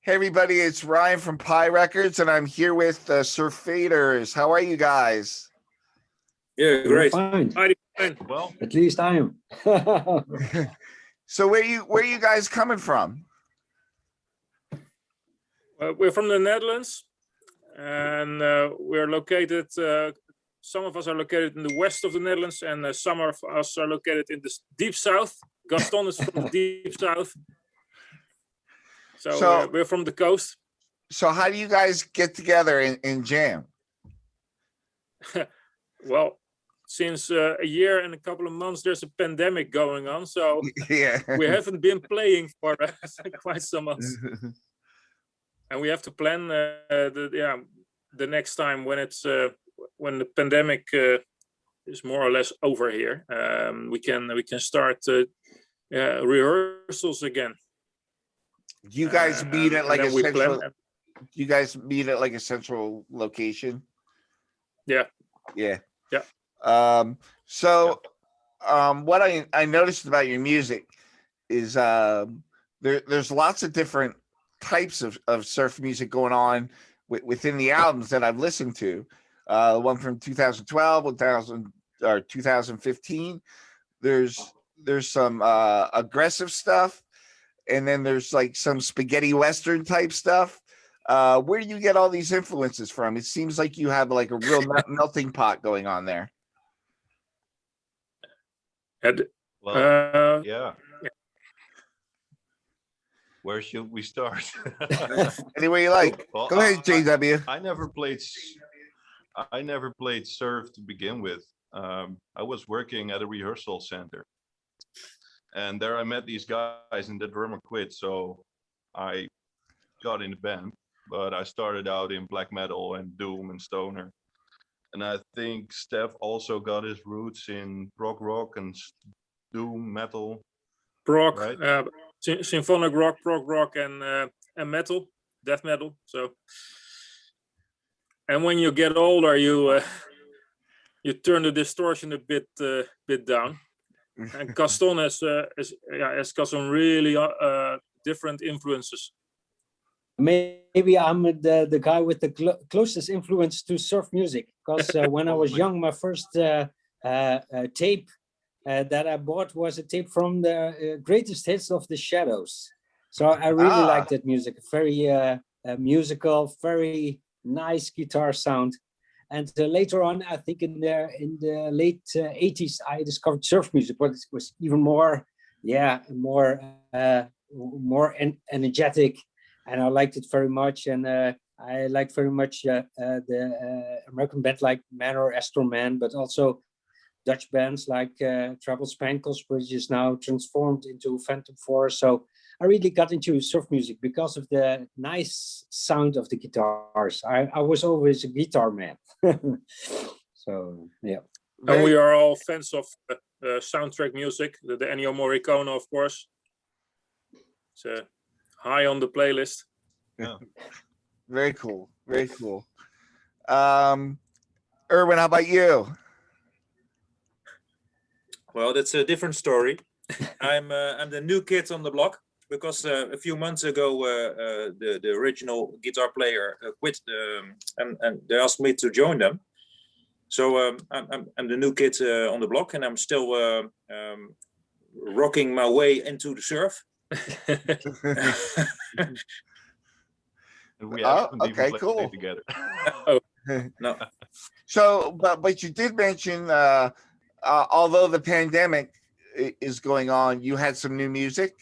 Hey everybody, it's Ryan from Pi Records, and I'm here with Surfaders. How are you guys? Yeah, We're great. fine. Hi, fine. Well, at least I am. So where you guys coming from? We're from the Netherlands, and we're located. Some of us are located in the west of the Netherlands, and some of us are located in the deep south. Gaston is from the deep south, so we're from the coast. So how do you guys get together and jam? Well, since a year and a couple of months, there's a pandemic going on, so Yeah, we haven't been playing for quite some months. And we have to plan the next time when it's when the pandemic is more or less over here. We can start rehearsals again. Do you guys meet at like a central? Plan. Do you guys meet at like a central location? Yeah. Yeah. So what I noticed about your music is there's lots of different types of surf music going on within the albums that I've listened to. One from 2012, 2015. There's some aggressive stuff, and then there's like some spaghetti western type stuff. Where do you get all these influences from? It seems like you have like a real melting pot going on there. Yeah. Where should we start? Anywhere you like. Well, Go ahead, JW. I never played surf to begin with. I was working at a rehearsal center, and there I met these guys, and the drummer quit, so I got in the band. But I started out in black metal and doom and stoner, and I think Steph also got his roots in prog rock and doom metal. Prog, right? symphonic rock, prog rock, and metal, death metal. So, and when you get older, you turn the distortion a bit down. And Gaston has got some really different influences. Maybe I'm the guy with the closest influence to surf music, because when I was young, my first tape that I bought was a tape from the greatest hits of the Shadows. So I really like that music. Very musical, very nice guitar sound. And later on, I think in the late 80s, I discovered surf music, but it was even more energetic, and I liked it very much. And I liked very much the American band like Man or Astro Man, but also Dutch bands like Treble Spankles, which is now transformed into Phantom Force. So I really got into surf music because of the nice sound of the guitars. I was always a guitar man. So, yeah. And we are all fans of soundtrack music, the Ennio Morricone, of course. It's high on the playlist. Yeah. Very cool. Very cool. Erwin, how about you? Well, that's a different story. I'm the new kid on the block, because a few months ago the original guitar player quit, and they asked me to join them. So I'm the new kid on the block, and I'm still rocking my way into the surf. And we haven't even played cool. together. Oh, no. So, but you did mention, although the pandemic is going on, you had some new music.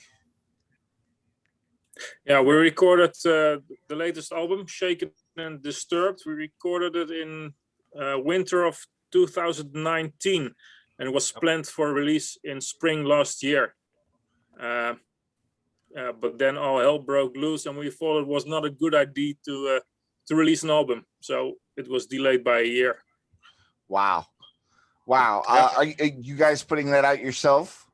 Yeah, we recorded the latest album, Shaken and Disturbed. We recorded it in winter of 2019, and it was planned for release in spring last year. But then all hell broke loose, and we thought it was not a good idea to release an album, so it was delayed by a year. Wow. Are you guys putting that out yourself?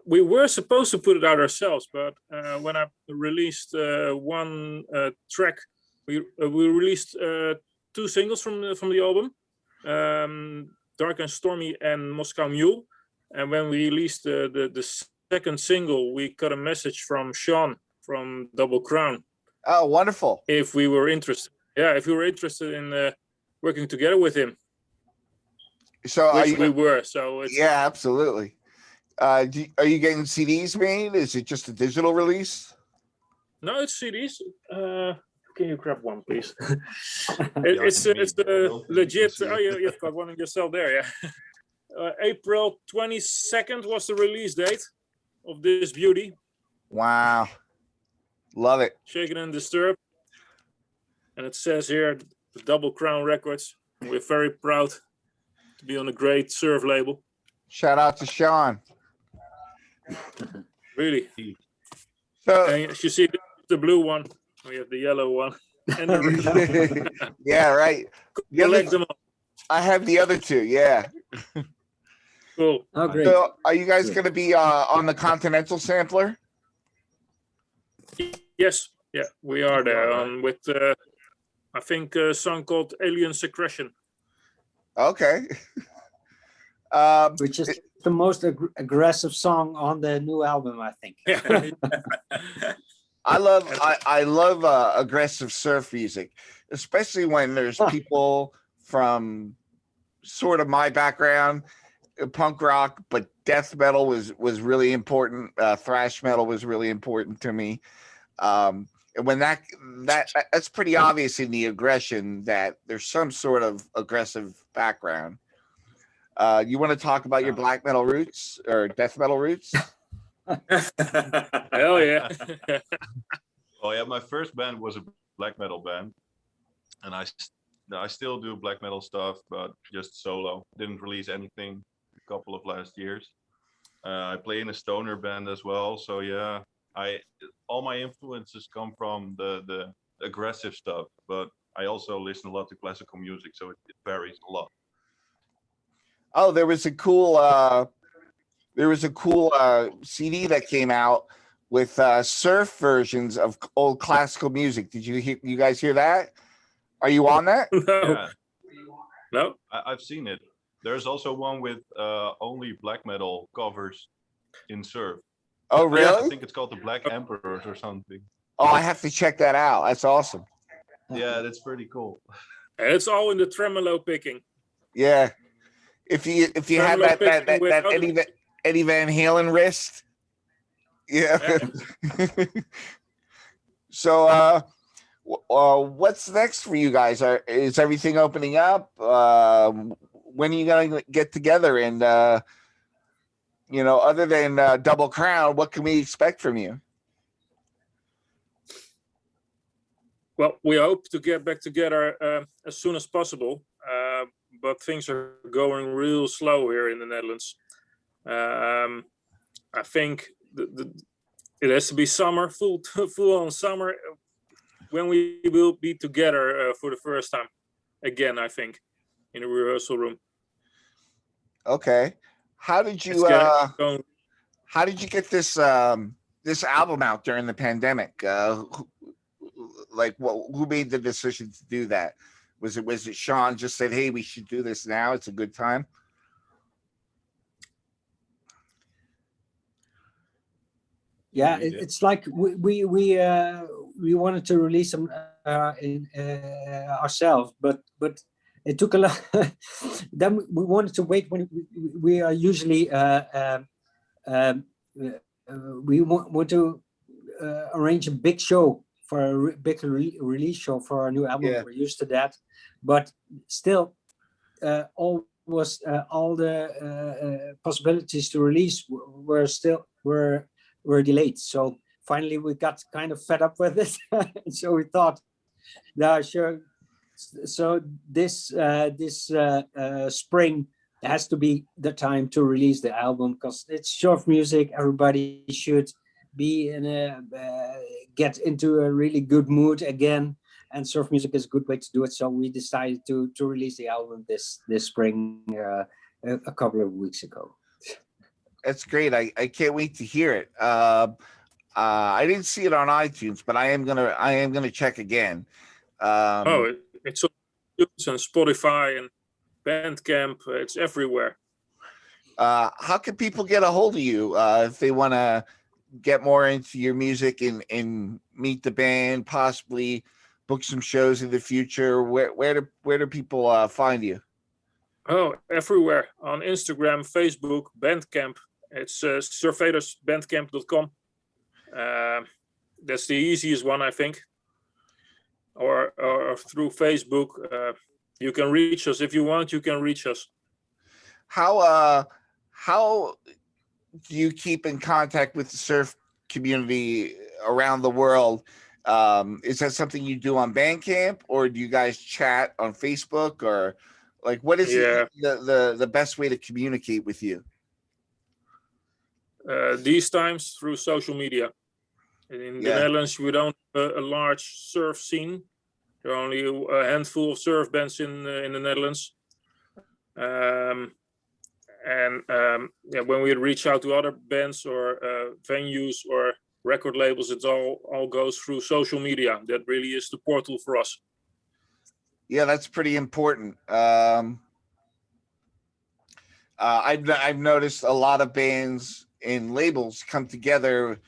We were supposed to put it out ourselves, but when I released one track, we released two singles from the album, Dark and Stormy and Moscow Mule. And when we released the second single, we got a message from Sean from Double Crown. Oh, wonderful. If we were interested, if we were interested in working together with him, So are which we you? were. So it's Yeah, absolutely. Are you getting CDs made? Is it just a digital release? no, it's CDs. Can you grab one, please? Yeah, It's and me, it's but I don't think you can legit. see Oh, it. you've got one yourself there, yeah. April 22nd was the release date of this beauty, Wow, love it. Shaken and Disturbed, and it says here the Double Crown Records. We're very proud to be on a great surf label. Shout out to Sean. Really. So And as you see, the blue one. We have the yellow one. And the red. yeah, right. The other, Collect them all. I have the other two. Yeah. Cool. Oh, great. So are you guys Good. going to be on the Continental sampler? Yes. Yeah, we are there All right. with I think a song called Alien Secretion. Okay. Which is the most aggressive song on the new album, I think. I love aggressive surf music, especially when there's people from sort of my background, punk rock, but death metal was really important. Thrash metal was really important to me. And when that's pretty obvious in the aggression that there's some sort of aggressive background. You want to talk about your black metal roots or death metal roots? Hell yeah. Oh yeah, my first band was a black metal band, and I still do black metal stuff, but just solo. Didn't release anything a couple of last years. I play in a stoner band as well, so yeah, all my influences come from the aggressive stuff, but I also listen a lot to classical music, so it varies a lot. Oh, there was a cool CD that came out with surf versions of old classical music. Did you guys hear that? Are you on that? No. Yeah, No. I've seen it. There's also one with only black metal covers in surf. Oh, I really? think it's called the Black Emperors or something. Oh, I have to check that out. That's awesome. Yeah, that's pretty cool. And it's all in the tremolo picking. Yeah. If you had Tremolo that picking without Eddie Van Halen wrist. Yeah. So what's next for you guys? Is everything opening up? When are you gonna get together? And other than Double Crown, what can we expect from you? Well, we hope to get back together as soon as possible, but things are going real slow here in the Netherlands. I think it has to be summer, full on summer, when we will be together for the first time again. I think in a rehearsal room. Okay. How did you get this this album out during the pandemic? Who made the decision to do that? Was it Sean just said, "Hey, we should do this now. It's a good time"? Yeah, We did. it's like we wanted to release them ourselves, but it took a lot. Then we wanted to wait when we are usually we want to arrange a big show for a big release show for our new album. Yeah. We're used to that, but still, all the possibilities to release were delayed. So finally, we got kind of fed up with it. So we thought, "Yeah, sure." So this spring has to be the time to release the album because it's surf music. Everybody should be in get into a really good mood again, and surf music is a good way to do it. So we decided to release the album this spring a couple of weeks ago. That's great. I can't wait to hear it. I didn't see it on iTunes, but I am gonna check again. It's on iTunes and Spotify and Bandcamp. It's everywhere. How can people get a hold of you if they want to get more into your music and meet the band, possibly book some shows in the future, where do people find you? Oh, everywhere on Instagram, Facebook, Bandcamp. It's surfadersbandcamp.com. That's the easiest one, I think. Or through Facebook. You can reach us if you want. You can reach us. How do you keep in contact with the surf community around the world? Is that something you do on Bandcamp, or do you guys chat on Facebook, or like what is the best way to communicate with you? These times through social media. In the Netherlands, we don't have a large surf scene. There are only a handful of surf bands in the Netherlands. When we reach out to other bands or venues or record labels, it all goes through social media. That really is the portal for us. Yeah, that's pretty important. I've noticed a lot of bands and labels come together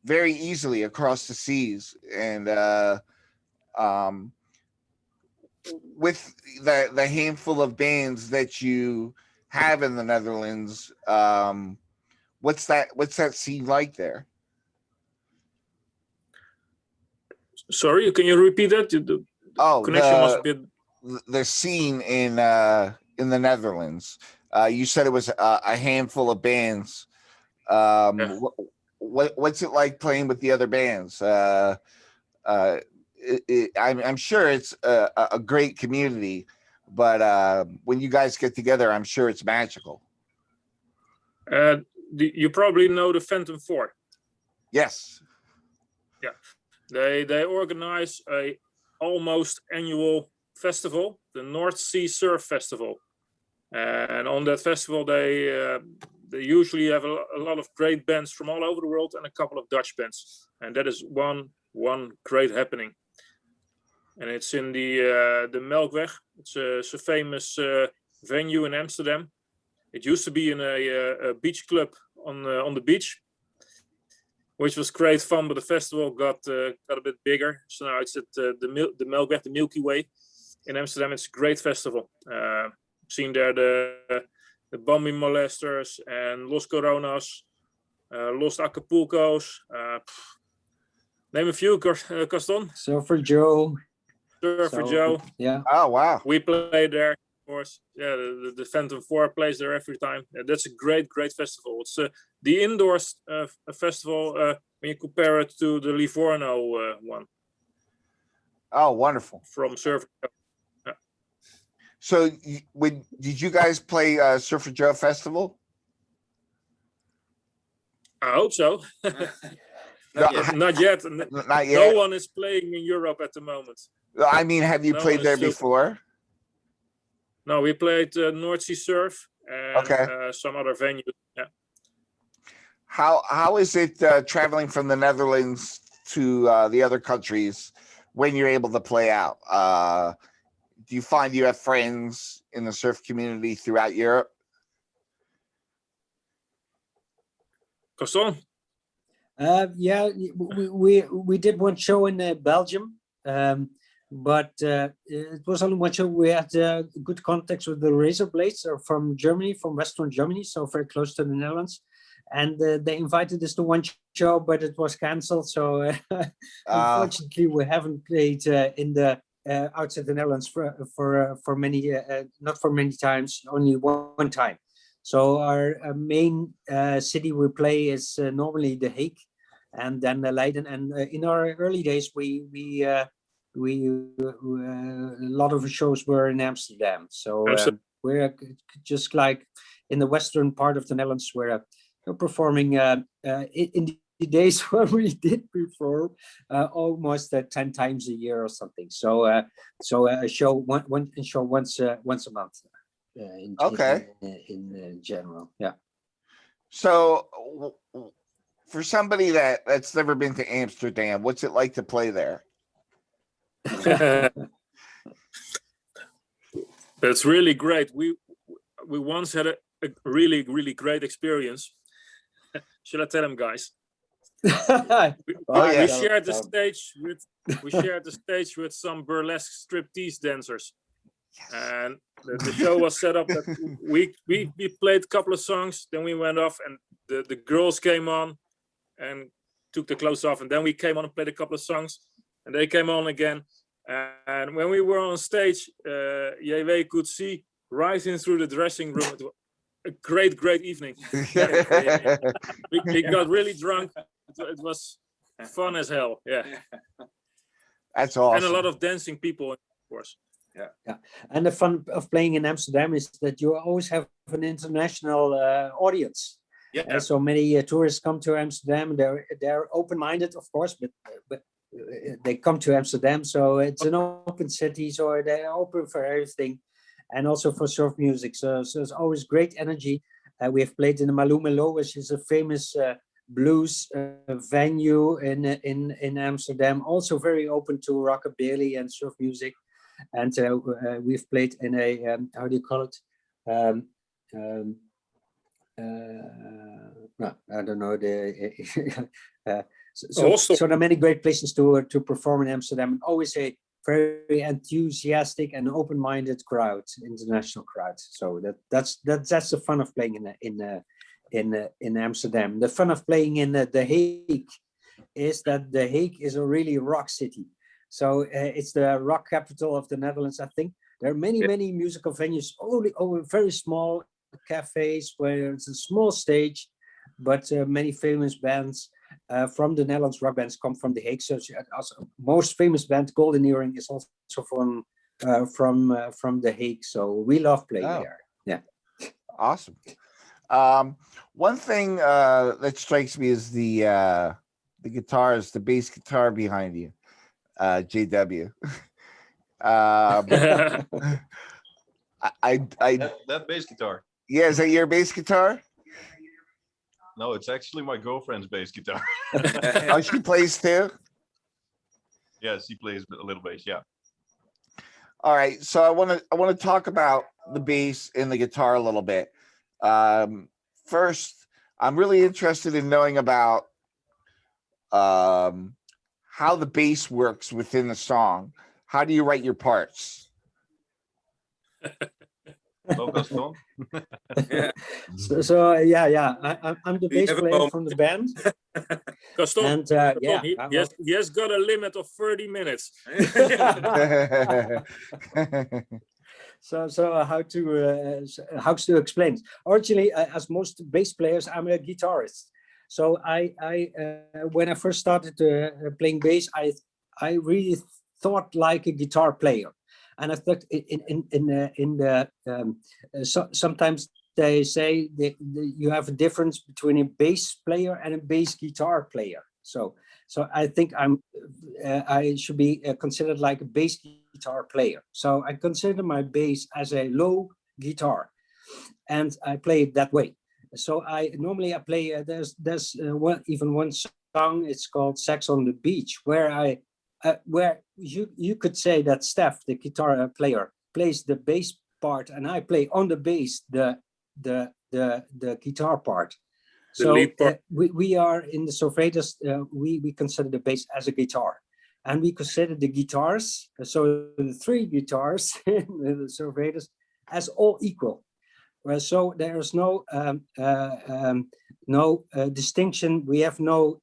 very easily across the seas, and with the handful of bands that you have in the Netherlands, what's that scene like there? Sorry, can you repeat that? The connection was a bit. The scene in the Netherlands. You said it was a handful of bands. What's it like playing with the other bands? I'm sure it's a great community, but when you guys get together, I'm sure it's magical. You probably know the Phantom 4. Yes. Yeah, they organize a almost annual festival, the North Sea Surf Festival, and on that festival they usually have a lot of great bands from all over the world and a couple of Dutch bands, and that is one great happening. And it's in the Melkweg. It's a famous venue in Amsterdam. It used to be in a beach club on the beach, which was great fun, but the festival got a bit bigger. So now it's at the Melkweg, the Milky Way in Amsterdam. It's a great festival. Seen there the Bambi Molesters and Los Coronas, Los Acapulcos. Name a few, Gaston. Surfer Joe. Surfer Joe. Yeah. Oh wow. We played there, of course. Yeah, the Phantom 4 plays there every time. That's a great festival. It's the indoors festival when you compare it to the Livorno one. Oh, wonderful. From Surfer Joe. So did you guys play Surfer Joe Festival? I hope so. Not yet. Not yet. Not yet. No one is playing in Europe at the moment. I mean, have you played there before? No, we played North Sea Surf and some other venues. Yeah. How is it traveling from the Netherlands to the other countries when you're able to play out? Do you find you have friends in the surf community throughout Europe? Gaston? Yeah, we did one show in Belgium, but it was only one show. We had good contacts with the Razor Blades from Germany, from Western Germany, so very close to the Netherlands. And they invited us to one show, but it was cancelled. So unfortunately, we haven't played in the outside the Netherlands for many, not for many times, only one time. So our main city we play is normally The Hague, and then Leiden. And in our early days, we a lot of the shows were in Amsterdam. So we're just like in the western part of the Netherlands, we're performing in the days when we did perform almost 10 times a year or something. So a show one show once a month. In general, yeah. So for somebody that's never been to Amsterdam, what's it like to play there? That's really great. We once had a really great experience. Should I tell them, guys? We, Oh, we yeah. shared the stage with some burlesque striptease dancers, and the show was set up that we played a couple of songs, then we went off, and the girls came on and took the clothes off, and then we came on and played a couple of songs, and they came on again. And when we were on stage, JW could see rising through the dressing room. It was a great evening. We got really drunk. It was fun as hell. Yeah, That's awesome. and a lot of dancing people, of course. Yeah, and the fun of playing in Amsterdam is that you always have an international audience. Yeah. So many tourists come to Amsterdam. They're open-minded, of course, but they come to Amsterdam, so it's an open city, so they're open for everything, and also for surf music. So it's always great energy. We have played in the Malou Melo, which is a famous blues venue in Amsterdam, also very open to rockabilly and surf music. And we've played in a how do you call it? No, I don't know. So there are many great places to perform in Amsterdam, and always a very enthusiastic and open-minded crowd, international crowd. So that's the fun of playing in Amsterdam. The fun of playing in The Hague is that The Hague is a really rock city. So it's the rock capital of the Netherlands, I think. There are many musical venues, only very small cafes where it's a small stage, but many famous bands from the Netherlands, rock bands, come from The Hague. So also, most famous band, Golden Earring, is also from The Hague. So we love playing there. Yeah. Awesome. One thing that strikes me is the guitars, the bass guitar behind you, JW. That bass guitar. Yeah, is that your bass guitar? No, it's actually my girlfriend's bass guitar. Oh, she plays too? Yes, she plays a little bass. Yeah. All right, so I want to talk about the bass and the guitar a little bit. First, I'm really interested in knowing about how the bass works within the song. How do you write your parts? Gaston? Yeah. So I'm the bass player from the band. Gaston, And he has got a limit of 30 minutes. So how to explain? Originally, as most bass players, I'm a guitarist. So I when I first started playing bass, I really thought like a guitar player, and I thought sometimes they say that you have a difference between a bass player and a bass guitar player. So I think I should be considered like a bass guitar player. So I consider my bass as a low guitar, and I play it that way. So I normally play. There's even one song. It's called "Sex on the Beach," where you could say that Steph, the guitar player, plays the bass part, and I play on the bass the guitar part. So we are in the Surfaders. We consider the bass as a guitar, and we consider the guitars. So the three guitars in the Surfaders as all equal. So there is no distinction. We have no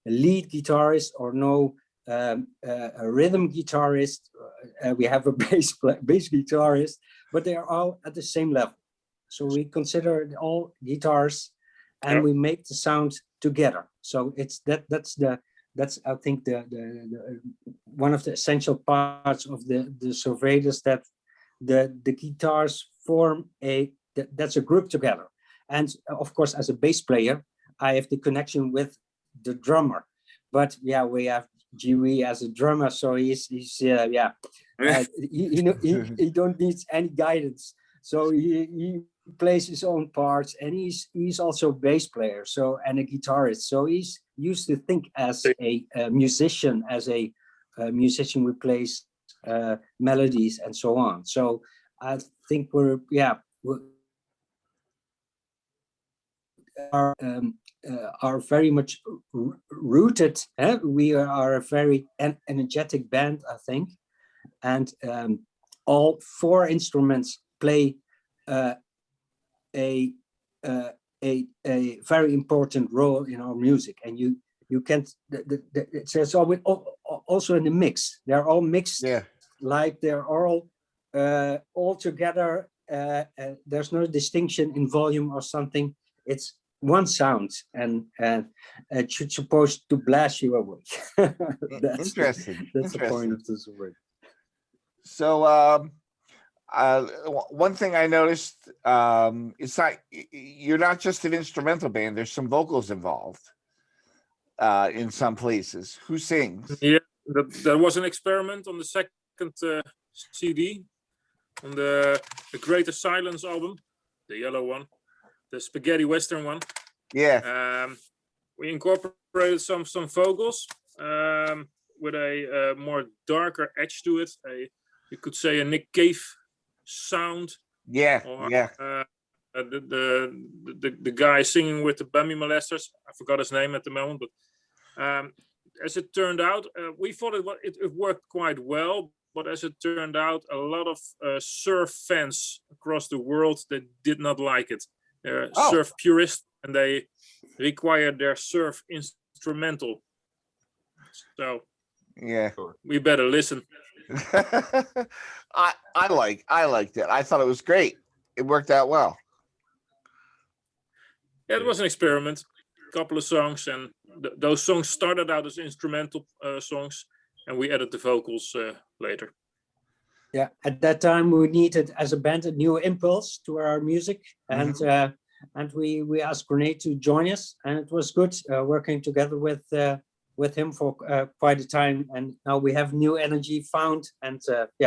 lead guitarist or no a rhythm guitarist. We have a bass guitarist, but they are all at the same level. So we consider all guitars, and we make the sound together. So it's that's I think the one of the essential parts of the Surfaders, that the guitars form that's a group together. And of course, as a bass player, I have the connection with the drummer. But yeah, we have Jiwi as a drummer, so he's he don't need any guidance. So he plays his own parts, and he's also a bass player, so, and a guitarist. So he's used to think as a musician, who plays melodies and so on. So I think we are are very much rooted. We are a very energetic band, I think, and all four instruments play a very important role in our music. And you can't. It's always also in the mix. They're all mixed, like they're all together. There's no distinction in volume or something. It's one sound, and it's supposed to blast you away. That's Interesting. That's the point of this word. So one thing I noticed, it's not, you're not just an instrumental band. There's some vocals involved in some places. Who sings? Yeah, that was an experiment on the second CD, on the Greater Silence album, the yellow one, the spaghetti western one. Yeah. We incorporated some vocals with a more darker edge to it. You could say a Nick Cave sound. Yeah. Or, Yeah. The guy singing with the Bambi Molesters, I forgot his name at the moment, but as it turned out, we thought it worked quite well. But as it turned out, a lot of surf fans across the world, they did not like it. They're surf purists, and they required their surf instrumental. So yeah, we better listen. I liked it. I thought it was great. It worked out well. Yeah, it was an experiment. A couple of songs, and those songs started out as instrumental songs, and we added the vocals later. Yeah, at that time we needed, as a band, a new impulse to our music, and we asked René to join us, and it was good working together with him for quite a time. And now we have new energy found, and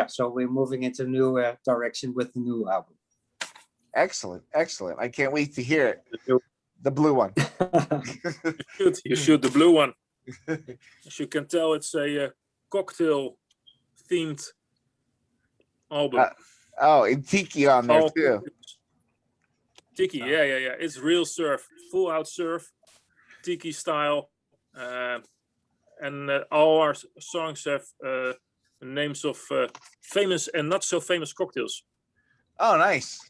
so we're moving into a new direction with the new album. Excellent. I can't wait to hear it. The blue one. You shoot the blue one. As you can tell, it's a cocktail themed album. And Tiki on there too. Tiki, yeah. It's real surf, full out surf, Tiki style, and all our songs have names of famous and not so famous cocktails. Oh, nice.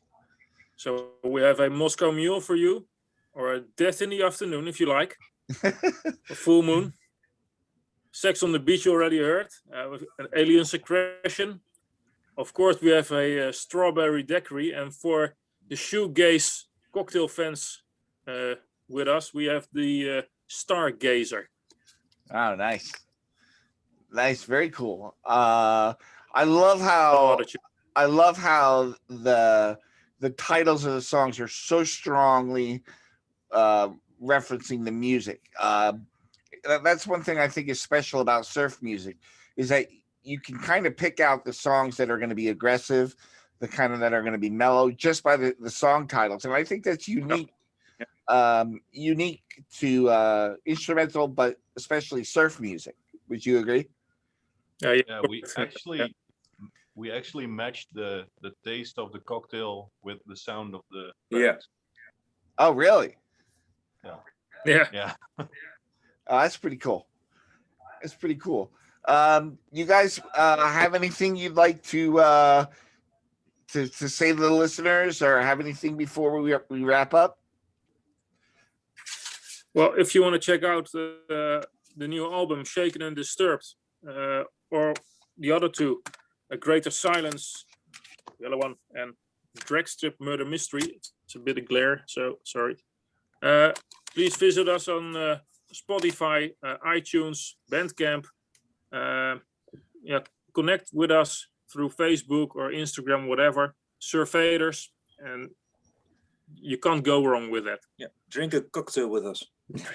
So we have a Moscow Mule for you, or a Death in the Afternoon, if you like, a Full Moon. Sex on the Beach, you already heard, with an Alien Secretion. Of course, we have a Strawberry Daiquiri, and for the shoegaze cocktail fans with us, we have the Stargazer. Oh, nice. Very cool. I love how the titles of the songs are so strongly referencing the music. That's one thing I think is special about surf music, is that you can kind of pick out the songs that are going to be aggressive, the kind of that are going to be mellow, just by the song titles. And I think that's unique, unique to instrumental, but especially surf music. Would you agree? Yeah, we actually matched the taste of the cocktail with the sound of the Yeah. Oh, really? Yeah. Oh, that's pretty cool. You guys have anything you'd like to say to the listeners, or have anything before we wrap up? Well, if you want to check out the new album, Shaken and Disturbed, or the other two, A Greater Silence, the other one, and Drag Strip Murder Mystery, it's a bit of glare, so sorry. Please visit us on Spotify, iTunes, Bandcamp. Connect with us through Facebook or Instagram, whatever. Surfaders, and you can't go wrong with that. Yeah, drink a cocktail with us.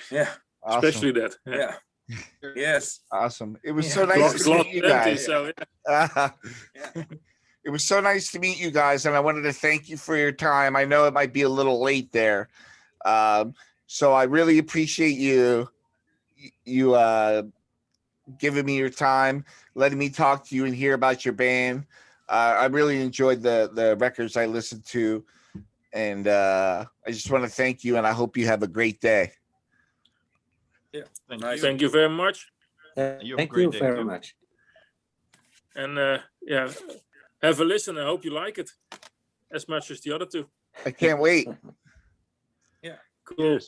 Yeah, Awesome. Especially that. yeah. Yes. Awesome. It was so nice to meet you guys. It was so nice to meet you guys, and I wanted to thank you for your time. I know it might be a little late there, so I really appreciate you giving me your time, letting me talk to you and hear about your band. I really enjoyed the records I listened to, and I just want to thank you, and I hope you have a great day. Thank Nice. you. Thank you very much. You have a Thank great you day very too. much. And yeah, have a listen. I hope you like it as much as the other two. I can't wait. Cool.